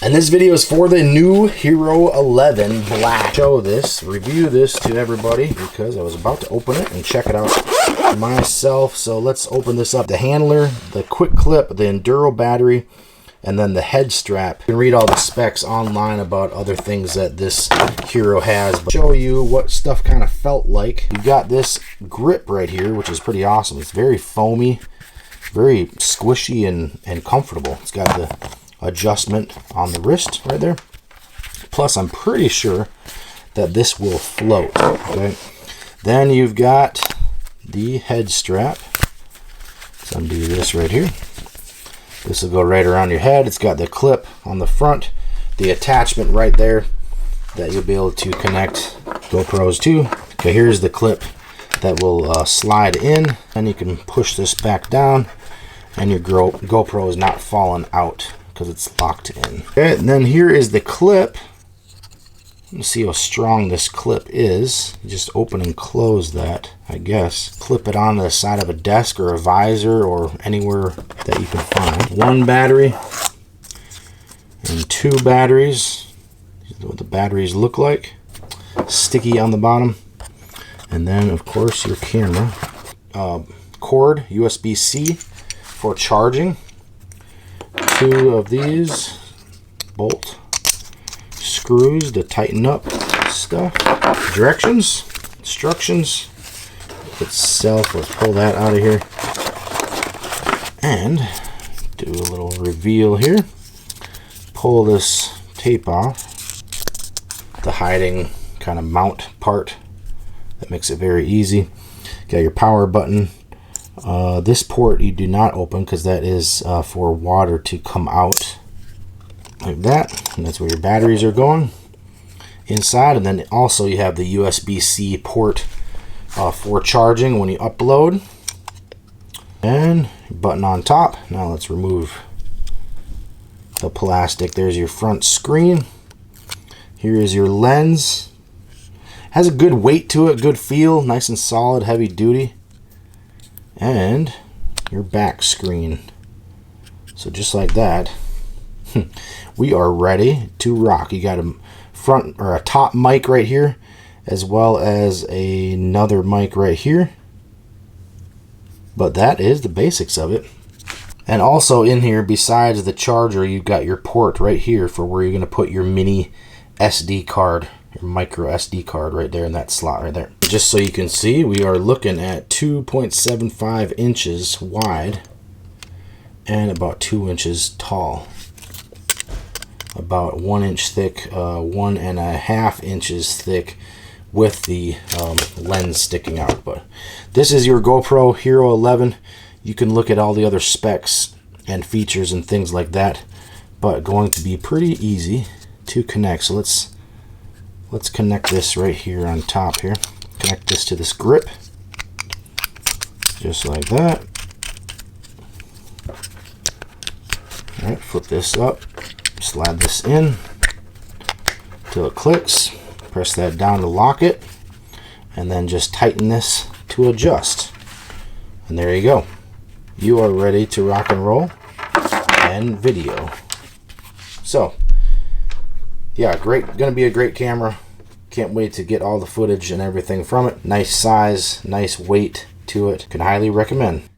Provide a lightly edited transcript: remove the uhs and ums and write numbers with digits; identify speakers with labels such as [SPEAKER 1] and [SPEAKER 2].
[SPEAKER 1] And this video is for the new Hero 11 Black. Show this, review this to everybody because I was about to open it and check it out myself. So let's open this up. The handler, the quick clip, the Enduro battery, and then the head strap. You can read all the specs online about other things that this Hero has, but show you what stuff kind of felt like. You got this grip right here, which is pretty awesome. It's very foamy, very squishy and comfortable. It's got the adjustment on the wrist right there. Plus, I'm pretty sure that this will float. Okay. Then you've got the head strap. Let's undo this right here. This will go right around your head. It's got the clip on the front, the attachment right there that you'll be able to connect GoPros to. Okay, here's the clip that will slide in, and you can push this back down, and your GoPro is not falling out because it's locked in. Okay, and then here is the clip. Let's see how strong this clip is. You just open and close that, I guess. Clip it on the side of a desk or a visor or anywhere that you can find. One battery and two batteries. This is what the batteries look like. Sticky on the bottom. And then, of course, your camera. Cord, USB-C for charging. Two of these bolt screws to tighten up stuff. Directions, instructions itself. Let's pull that out of here and do a little reveal here. Pull this tape off, the hiding kind of mount part that makes it very easy. Got your power button. This port you do not open because that is for water to come out like that, and that's where your batteries are going inside. And then also you have the USB-C port for charging when you upload, and your button on top. Now let's remove the plastic. There's your front screen. Here is your lens. Has a good weight to it, good feel, nice and solid, heavy duty. And your back screen. So just like that, we are ready to rock. You got a front or a top mic right here, as well as another mic right here. But that is the basics of it. And also in here, besides the charger, you've got your port right here for where you're going to put your mini SD card, your micro SD card right there in that slot right there. Just so you can see, we are looking at 2.75 inches wide and about 2 inches tall. About 1 inch thick, 1.5 inches thick with the lens sticking out. But this is your GoPro Hero 11. You can look at all the other specs and features and things like that, but going to be pretty easy to connect. So let's connect this right here on top here. Connect this to this grip, just like that. All right, flip this up, slide this in till it clicks. Press that down to lock it, and then just tighten this to adjust. And there you go. You are ready to rock and roll and video. So, yeah, great. Gonna be a great camera. Can't wait to get all the footage and everything from it. Nice size, nice weight to it. Can highly recommend.